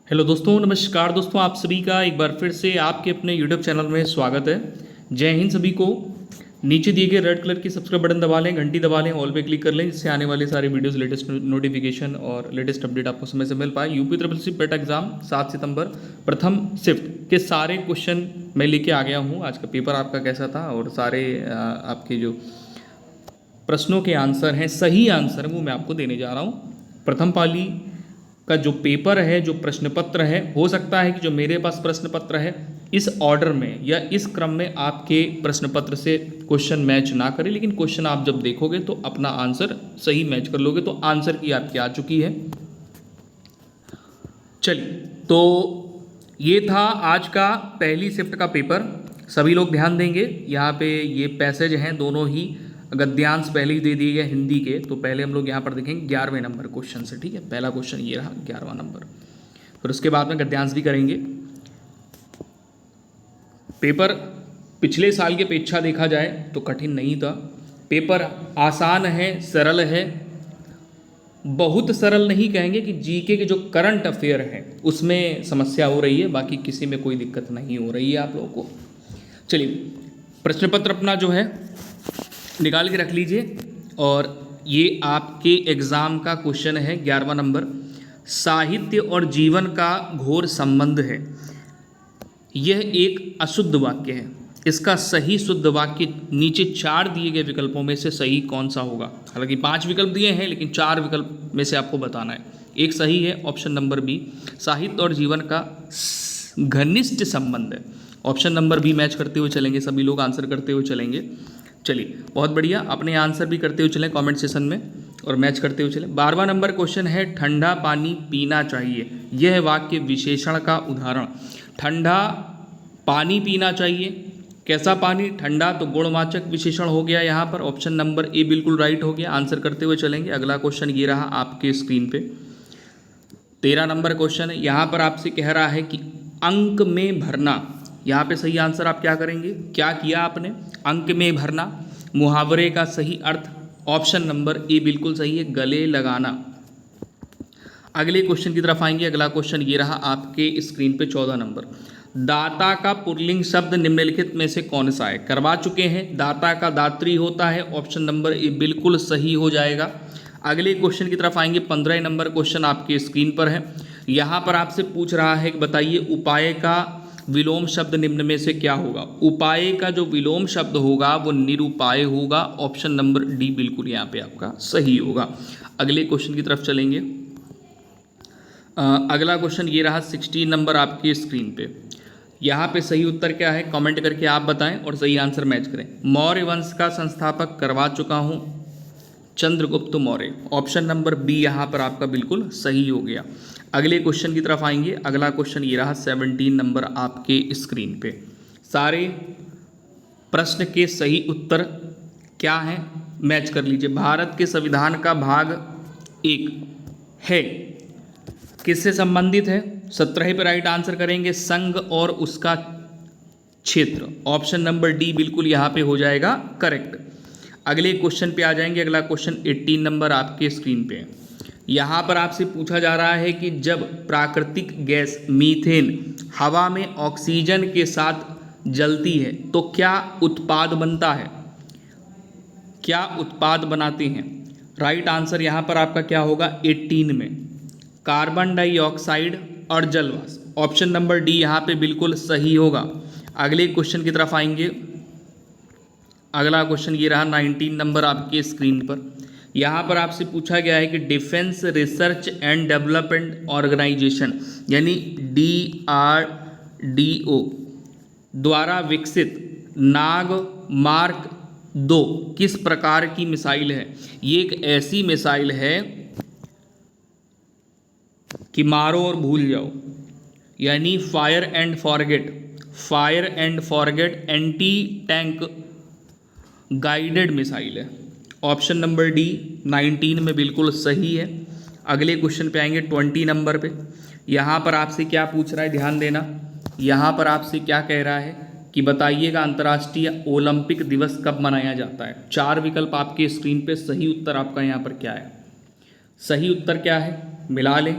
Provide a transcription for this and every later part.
Hello दोस्तों, नमस्कार दोस्तों। आप सभी का एक बार फिर से आपके अपने यूट्यूब चैनल में स्वागत है। जय हिंद सभी को। नीचे दिए गए रेड कलर की सब्सक्राइब बटन दबा लें, घंटी दबा लें, ऑल पे क्लिक कर लें, जिससे आने वाले सारे वीडियोस, लेटेस्ट नोटिफिकेशन और लेटेस्ट अपडेट आपको समय से मिल पाए। UP triple C PET exam 7 सितंबर प्रथम शिफ्ट के सारे क्वेश्चन मैं लेके आ गया हूँ। आज का पेपर आपका कैसा था और सारे आपके जो प्रश्नों के आंसर हैं, सही आंसर वो मैं आपको देने जा रहा हूँ। प्रथम पाली का जो पेपर है, जो प्रश्न पत्र है, हो सकता है कि जो मेरे पास प्रश्न पत्र है इस ऑर्डर में या इस क्रम में आपके प्रश्न पत्र से क्वेश्चन मैच ना करे, लेकिन क्वेश्चन आप जब देखोगे तो अपना आंसर सही मैच कर लोगे। तो आंसर की आपकी आ चुकी है। चलिए, तो ये था आज का पहली शिफ्ट का पेपर। सभी लोग ध्यान देंगे। यहाँ पे ये पैसेज हैं दोनों ही, गद्यांश पहले ही दे दिए गए हिंदी के। तो पहले हम लोग यहाँ पर देखेंगे 11वें नंबर क्वेश्चन से। ठीक है, पहला क्वेश्चन ये रहा 11वां नंबर। फिर उसके बाद में गद्यांश भी करेंगे। पेपर पिछले साल की अपेक्षा देखा जाए तो कठिन नहीं था। पेपर आसान है, सरल है। बहुत सरल नहीं कहेंगे कि जीके के जो करंट अफेयर है उसमें समस्या हो रही है, बाकी किसी में कोई दिक्कत नहीं हो रही है आप लोगों को। चलिए, प्रश्न पत्र अपना जो है निकाल के रख लीजिए। और ये आपके एग्ज़ाम का क्वेश्चन है 11वां नंबर। साहित्य और जीवन का घोर संबंध है। यह एक अशुद्ध वाक्य है। इसका सही शुद्ध वाक्य नीचे 4 दिए गए विकल्पों में से सही कौन सा होगा। हालांकि 5 विकल्प दिए हैं, लेकिन 4 विकल्प में से आपको बताना है। एक सही है, ऑप्शन नंबर बी, साहित्य और जीवन का घनिष्ठ संबंध है। ऑप्शन नंबर बी मैच करते हुए चलेंगे, सभी लोग आंसर करते हुए चलेंगे। चलिए, बहुत बढ़िया। अपने आंसर भी करते हुए चलें कमेंट सेशन में और मैच करते हुए चलें। 12वां नंबर क्वेश्चन है, ठंडा पानी पीना चाहिए। यह वाक्य विशेषण का उदाहरण। ठंडा पानी पीना चाहिए। कैसा पानी? ठंडा। तो गुणवाचक विशेषण हो गया यहाँ पर। ऑप्शन नंबर ए बिल्कुल राइट हो गया। आंसर करते हुए चलेंगे। अगला क्वेश्चन ये रहा आपके स्क्रीन पे। 13 नंबर क्वेश्चन है। यहाँ पर आपसे कह रहा है कि अंक में भरना। यहाँ पे सही आंसर आप क्या करेंगे? क्या किया आपने? अंक में भरना। मुहावरे का सही अर्थ ऑप्शन नंबर ए बिल्कुल सही है, गले लगाना। अगले क्वेश्चन की तरफ आएंगे। अगला क्वेश्चन ये रहा आपके स्क्रीन पे 14 नंबर। दाता का पुल्लिंग शब्द निम्नलिखित में से कौन सा है? करवा चुके हैं। दाता का दात्री होता है। ऑप्शन नंबर ए बिल्कुल सही हो जाएगा। अगले क्वेश्चन की तरफ आएंगे। 15 नंबर क्वेश्चन आपके स्क्रीन पर है। यहाँ पर आपसे पूछ रहा है कि बताइए उपाय का विलोम शब्द निम्न में से क्या होगा। उपाय का जो विलोम शब्द होगा वो निरुपाय होगा। ऑप्शन नंबर डी बिल्कुल यहाँ पे आपका सही होगा। अगले क्वेश्चन की तरफ चलेंगे। अगला क्वेश्चन ये रहा 16 नंबर आपकी स्क्रीन पे। यहाँ पे सही उत्तर क्या है कमेंट करके आप बताएं और सही आंसर मैच करें। मौर्य वंश का संस्थापक करवा चुका हूँ, Chandragupta Maurya. Option number B यहाँ पर आपका बिल्कुल सही हो गया। अगले क्वेश्चन की तरफ आएंगे। अगला क्वेश्चन ये रहा 17 नंबर आपके स्क्रीन पे। सारे प्रश्न के सही उत्तर क्या हैं मैच कर लीजिए। भारत के संविधान का भाग 1 है, किससे संबंधित है? 17 पे राइट आंसर करेंगे, संघ और उसका क्षेत्र। ऑप्शन नंबर डी बिल्कुल यहाँ पे हो जाएगा करेक्ट। अगले क्वेश्चन पे आ जाएंगे। अगला क्वेश्चन 18 नंबर आपके स्क्रीन पे है। यहाँ पर आपसे पूछा जा रहा है कि जब प्राकृतिक गैस मीथेन हवा में ऑक्सीजन के साथ जलती है तो क्या उत्पाद बनता है? क्या उत्पाद बनाते हैं? राइट आंसर यहाँ पर आपका क्या होगा 18 में? कार्बन डाइऑक्साइड और जलवाष्प। ऑप्शन नंबर डी यहाँ पे बिल्कुल सही होगा। अगले क्वेश्चन की तरफ आएंगे। अगला क्वेश्चन ये रहा 19 नंबर आपके स्क्रीन पर। यहाँ पर आपसे पूछा गया है कि defence research and development organisation यानी DRDO द्वारा विकसित नाग मार्क 2 किस प्रकार की मिसाइल है? ये एक ऐसी मिसाइल है कि मारो और भूल जाओ, यानी fire and forget. Fire and forget anti tank guided missile है। ऑप्शन नंबर डी 19 में बिल्कुल सही है। अगले क्वेश्चन पे आएंगे 20 नंबर पे। यहाँ पर आपसे क्या पूछ रहा है, ध्यान देना। यहाँ पर आपसे क्या कह रहा है कि बताइएगा अंतर्राष्ट्रीय ओलंपिक दिवस कब मनाया जाता है। 4 विकल्प आपके स्क्रीन पे। सही उत्तर आपका यहाँ पर क्या है? सही उत्तर क्या है मिला लें।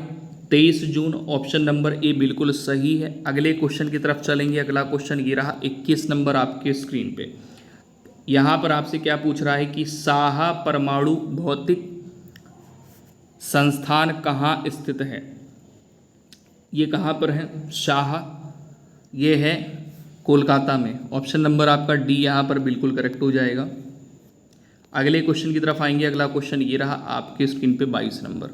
23 जून, ऑप्शन नंबर ए बिल्कुल सही है। अगले क्वेश्चन की तरफ चलेंगे। अगला क्वेश्चन ये रहा 21 नंबर आपके स्क्रीन पे। यहाँ पर आपसे क्या पूछ रहा है कि साहा परमाणु भौतिक संस्थान कहाँ स्थित है। ये कहाँ पर है शाह, ये है कोलकाता में। ऑप्शन नंबर आपका डी यहाँ पर बिल्कुल करेक्ट हो जाएगा। अगले क्वेश्चन की तरफ आएंगे। अगला क्वेश्चन ये रहा आपके स्क्रीन पे 22 नंबर।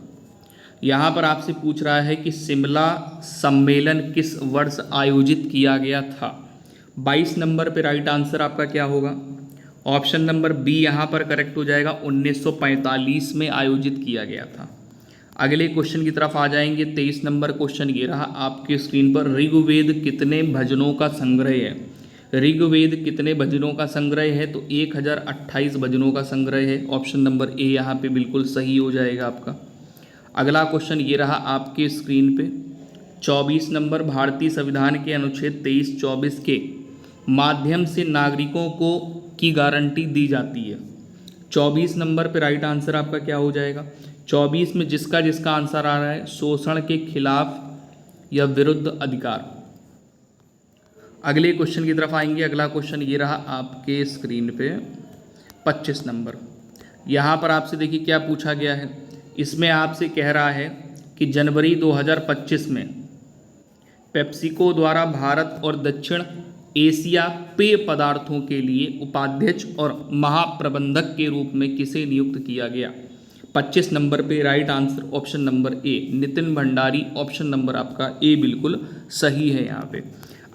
यहाँ पर आपसे पूछ रहा है कि शिमला सम्मेलन किस वर्ष आयोजित किया गया था। 22 नंबर पे राइट आंसर आपका क्या होगा, ऑप्शन नंबर बी यहाँ पर करेक्ट हो जाएगा। 1945 में आयोजित किया गया था। अगले क्वेश्चन की तरफ आ जाएंगे। 23 नंबर क्वेश्चन ये रहा आपके स्क्रीन पर। ऋग्वेद कितने भजनों का संग्रह है। ऋग्वेद कितने भजनों का संग्रह है, तो 1028 भजनों का संग्रह है। ऑप्शन नंबर ए यहाँ पे बिल्कुल सही हो जाएगा आपका। अगला क्वेश्चन ये रहा आपके स्क्रीन पे 24 नंबर। भारतीय संविधान के अनुच्छेद 23-24 के माध्यम से नागरिकों को की गारंटी दी जाती है। 24 नंबर पे राइट आंसर आपका क्या हो जाएगा। 24 में जिसका जिसका आंसर आ रहा है शोषण के खिलाफ या विरुद्ध अधिकार। अगले क्वेश्चन की तरफ आएंगे। अगला क्वेश्चन ये रहा आपके स्क्रीन पे 25 नंबर। यहाँ पर आपसे देखिए क्या पूछा गया है। इसमें आपसे कह रहा है कि जनवरी 2025 में पेप्सिको द्वारा भारत और दक्षिण एशिया पेय पदार्थों के लिए उपाध्यक्ष और महाप्रबंधक के रूप में किसे नियुक्त किया गया। 25 नंबर पे right answer option number A Nitin Bhandari. Option number आपका ए बिल्कुल सही है यहाँ पे।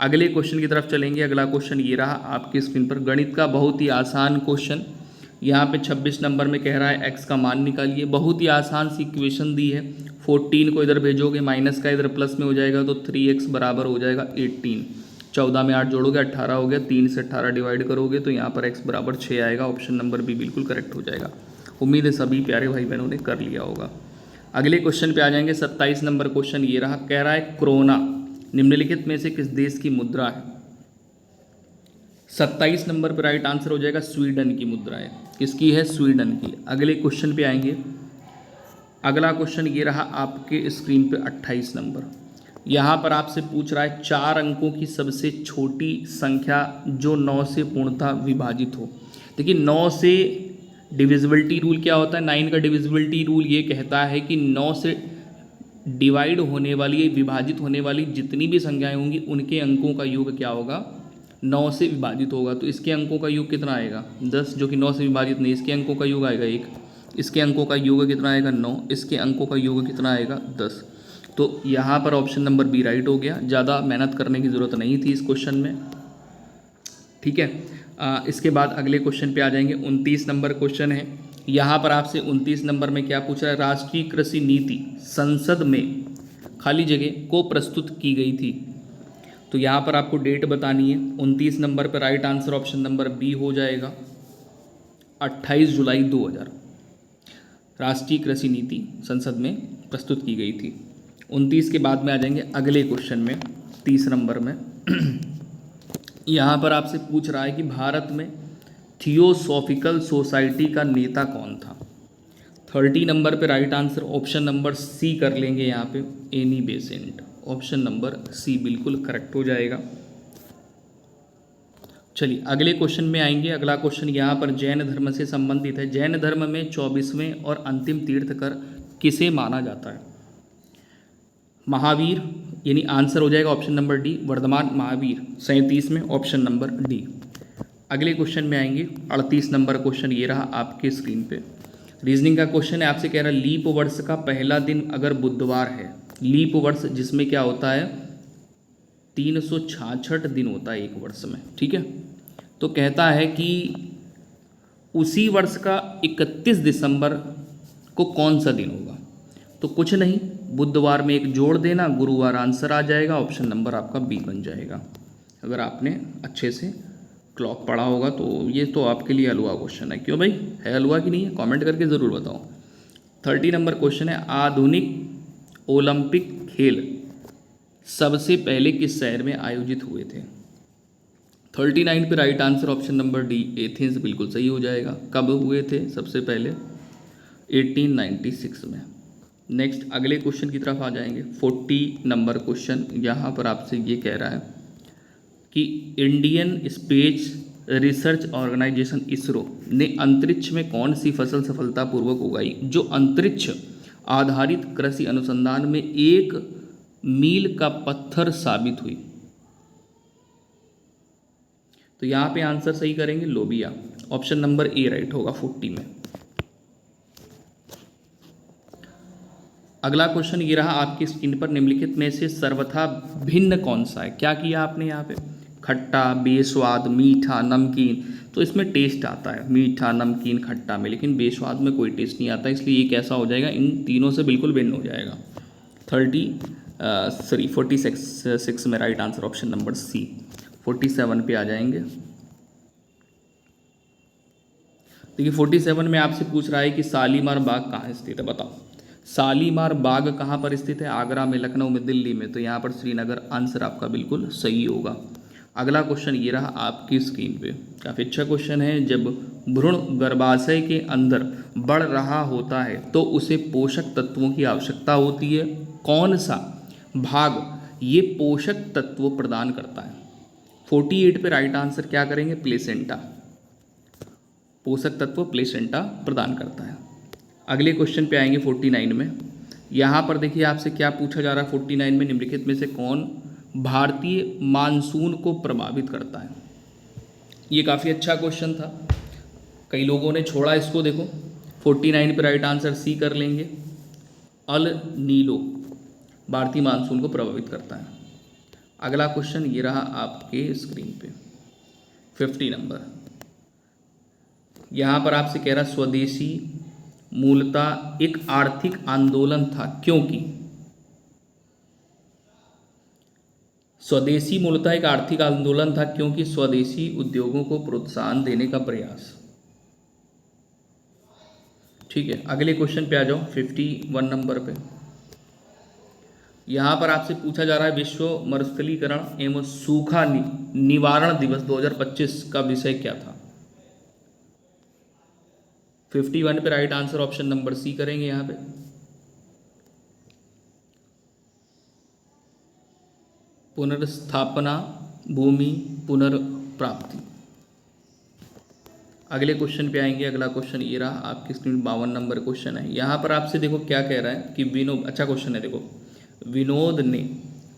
अगले क्वेश्चन की तरफ चलेंगे। अगला क्वेश्चन ये रहा आपकी स्क्रीन पर। गणित का बहुत ही आसान क्वेश्चन। यहाँ पे 26 नंबर में कह रहा है एक्स का मान निकालिए। बहुत ही आसान सी इक्वेशन दी है। 14 को इधर भेजोगे, माइनस का इधर प्लस में हो जाएगा, तो 3x बराबर हो जाएगा 18। 14 में 8 जोड़ोगे 18 हो गया। 3 से 18 डिवाइड करोगे तो यहाँ पर x बराबर 6 आएगा। ऑप्शन नंबर बी बिल्कुल करेक्ट हो जाएगा। उम्मीद है सभी प्यारे भाई बहनों ने कर लिया होगा। अगले क्वेश्चन पे आ जाएंगे। 27 नंबर क्वेश्चन ये रहा। कह रहा है क्रोना निम्नलिखित में से किस देश की मुद्रा है। 27 नंबर पर राइट आंसर हो जाएगा स्वीडन की मुद्रा है। किसकी है, स्वीडन की। अगले क्वेश्चन पे आएंगे। अगला क्वेश्चन ये रहा आपके स्क्रीन पे 28 नंबर। यहाँ पर आपसे पूछ रहा है 4 अंकों की सबसे छोटी संख्या जो 9 से पूर्णतः विभाजित हो। देखिए 9 से डिविजिबिलिटी रूल क्या होता है। 9 का डिविजिबिलिटी रूल ये कहता है कि 9 से डिवाइड होने वाली, विभाजित होने वाली जितनी भी संख्याएं होंगी उनके अंकों का योग क्या होगा, 9 से विभाजित होगा। तो इसके अंकों का योग कितना आएगा, 10, जो कि 9 से विभाजित नहीं। इसके अंकों का योग आएगा 1। इसके अंकों का योग कितना आएगा, 9। इसके अंकों का योग कितना आएगा, 10। तो यहाँ पर ऑप्शन नंबर बी राइट हो गया। ज़्यादा मेहनत करने की ज़रूरत नहीं थी इस क्वेश्चन में, ठीक है। इसके बाद अगले क्वेश्चन पे आ जाएंगे। 29 नंबर क्वेश्चन है। यहाँ पर आपसे 29 नंबर में क्या पूछ रहा है, राष्ट्रीय कृषि नीति संसद में खाली जगह को प्रस्तुत की गई थी। तो यहाँ पर आपको डेट बतानी है। 29 नंबर पर right answer option number B हो जाएगा 28 जुलाई 2000 राष्ट्रीय कृषि नीति संसद में प्रस्तुत की गई थी। 29 के बाद में आ जाएंगे अगले क्वेश्चन में 30 नंबर में। यहाँ पर आपसे पूछ रहा है कि भारत में थियोसॉफिकल सोसाइटी का नेता कौन था। 30 नंबर पे right answer option number C कर लेंगे यहाँ पे, Annie Besant. Option number C बिल्कुल करेक्ट हो जाएगा। चलिए अगले क्वेश्चन में आएंगे। अगला क्वेश्चन यहाँ पर जैन धर्म से संबंधित है। जैन धर्म में 24वें और अंतिम तीर्थकर किसे माना जाता है। महावीर, यानी आंसर हो जाएगा option number D Vardhaman Mahavir 37 में। Option number D. अगले क्वेश्चन में आएंगे। 38 नंबर क्वेश्चन ये रहा आपके स्क्रीन पे। रीजनिंग का क्वेश्चन है। आपसे कह रहा है लीप वर्ष का पहला दिन अगर बुधवार है, लीप वर्ष जिसमें क्या होता है 366 दिन होता है एक वर्ष में, ठीक है। तो कहता है कि उसी वर्ष का 31 दिसंबर को कौन सा दिन होगा। तो कुछ नहीं, बुधवार में एक जोड़ देना, गुरुवार आंसर आ जाएगा। ऑप्शन नंबर आपका बी बन जाएगा। अगर आपने अच्छे से क्लॉक पढ़ा होगा तो ये तो आपके लिए हलवा क्वेश्चन है। क्यों भाई, है हलवा कि नहीं है, कमेंट करके ज़रूर बताओ। 30 नंबर क्वेश्चन है। आधुनिक ओलंपिक खेल सबसे पहले किस शहर में आयोजित हुए थे। 39 पे right answer option number D Athens बिल्कुल सही हो जाएगा। कब हुए थे सबसे पहले, 1896 में। नेक्स्ट अगले क्वेश्चन की तरफ आ जाएंगे। 40 नंबर क्वेश्चन यहाँ पर आपसे ये कह रहा है कि Indian space research organisation ISRO ने अंतरिक्ष में कौन सी फसल सफलतापूर्वक उगाई जो अंतरिक्ष आधारित कृषि अनुसंधान में एक मील का पत्थर साबित हुई। तो यहाँ पे आंसर सही करेंगे लोबिया, ऑप्शन नंबर ए राइट होगा 40 में। अगला क्वेश्चन ये रहा आपकी स्क्रीन पर, निम्नलिखित में से सर्वथा भिन्न कौन सा है। क्या किया आपने यहाँ पे, खट्टा, बेस्वाद, मीठा, नमकीन। तो इसमें टेस्ट आता है मीठा, नमकीन, खट्टा में, लेकिन बेस्वाद में कोई टेस्ट नहीं आता, इसलिए ये कैसा हो जाएगा, इन तीनों से बिल्कुल भिन्न हो जाएगा। 46 में right answer option number C. 47 पे आ जाएंगे। देखिए 47 में आपसे पूछ रहा है कि शालीमार बाग कहाँ स्थित है, बताओ। शालीमार बाग कहाँ पर स्थित है, आगरा में, लखनऊ में, दिल्ली में। तो यहाँ पर श्रीनगर आंसर आपका बिल्कुल सही होगा। अगला क्वेश्चन ये रहा आपकी स्क्रीन पे, काफ़ी अच्छा क्वेश्चन है। जब भ्रूण गर्भाशय के अंदर बढ़ रहा होता है तो उसे पोषक तत्वों की आवश्यकता होती है। कौन सा भाग ये पोषक तत्व प्रदान करता है। 48 पे राइट आंसर क्या करेंगे, प्लेसेंटा। पोषक तत्व प्लेसेंटा प्रदान करता है। अगले क्वेश्चन पे आएंगे 49 में। यहाँ पर देखिए आपसे क्या पूछा जा रहा है 49 में, निम्नलिखित में से कौन भारतीय मानसून को प्रभावित करता है। ये काफ़ी अच्छा क्वेश्चन था, कई लोगों ने छोड़ा इसको। देखो 49 पे राइट आंसर सी कर लेंगे, अल नीलो भारतीय मानसून को प्रभावित करता है। अगला क्वेश्चन ये रहा आपके स्क्रीन पे 50 नंबर। यहाँ पर आपसे कह रहा स्वदेशी मूलतः एक आर्थिक आंदोलन था क्योंकि, स्वदेशी मूलतः एक आर्थिक आंदोलन था क्योंकि स्वदेशी उद्योगों को प्रोत्साहन देने का प्रयास। ठीक है, अगले क्वेश्चन पे आ जाओ 51 नंबर पे। यहाँ पर आपसे पूछा जा रहा है विश्व मरुस्थलीकरण एवं सूखा निवारण दिवस 2025 का विषय क्या था। 51 पे right answer option number C करेंगे। यहाँ पे पुनर्स्थापना, भूमि पुनर्प्राप्ति। अगले क्वेश्चन पे आएंगे। अगला क्वेश्चन ये रहा आपकी स्क्रीन 52 नंबर क्वेश्चन है। यहाँ पर आपसे देखो क्या कह रहा है कि विनोद, अच्छा क्वेश्चन है देखो, विनोद ने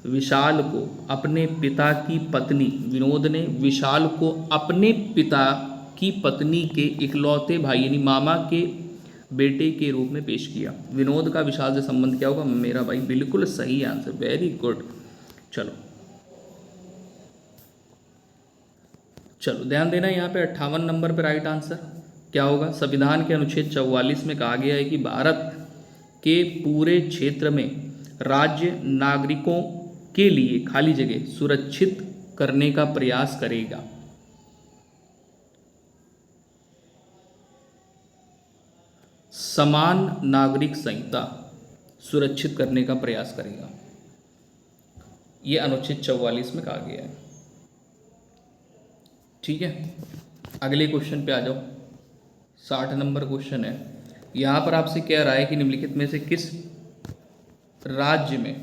विशाल को अपने पिता की पत्नी, विनोद ने विशाल को अपने पिता की पत्नी के इकलौते भाई यानी मामा के बेटे के रूप में पेश किया। विनोद का विशाल से संबंध क्या होगा, मेरा भाई, बिल्कुल सही आंसर, वेरी गुड। चलो ध्यान देना, यहाँ पे 58 नंबर पे राइट आंसर क्या होगा। संविधान के अनुच्छेद 44 में कहा गया है कि भारत के पूरे क्षेत्र में राज्य नागरिकों के लिए खाली जगह सुरक्षित करने का प्रयास करेगा। समान नागरिक संहिता सुरक्षित करने का प्रयास करेगा, ये अनुच्छेद 44 में कहा गया है। ठीक है, अगले क्वेश्चन पे आ जाओ। 60 नंबर क्वेश्चन है। यहाँ पर आपसे कह रहा है कि निम्नलिखित में से किस राज्य में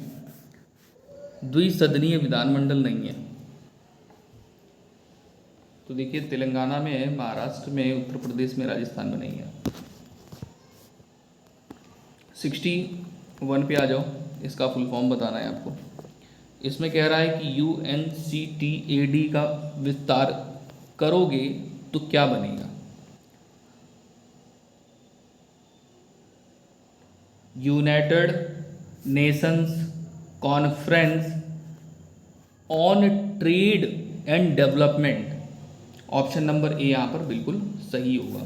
द्विसदनीय विधानमंडल नहीं है। तो देखिए तेलंगाना में है, महाराष्ट्र में, उत्तर प्रदेश में, राजस्थान में नहीं है। 61 पे आ जाओ, इसका फुल फॉर्म बताना है आपको। इसमें कह रहा है कि UNCTAD का विस्तार करोगे तो क्या बनेगा। United Nations conference on trade and development, option number A यहाँ पर बिल्कुल सही होगा।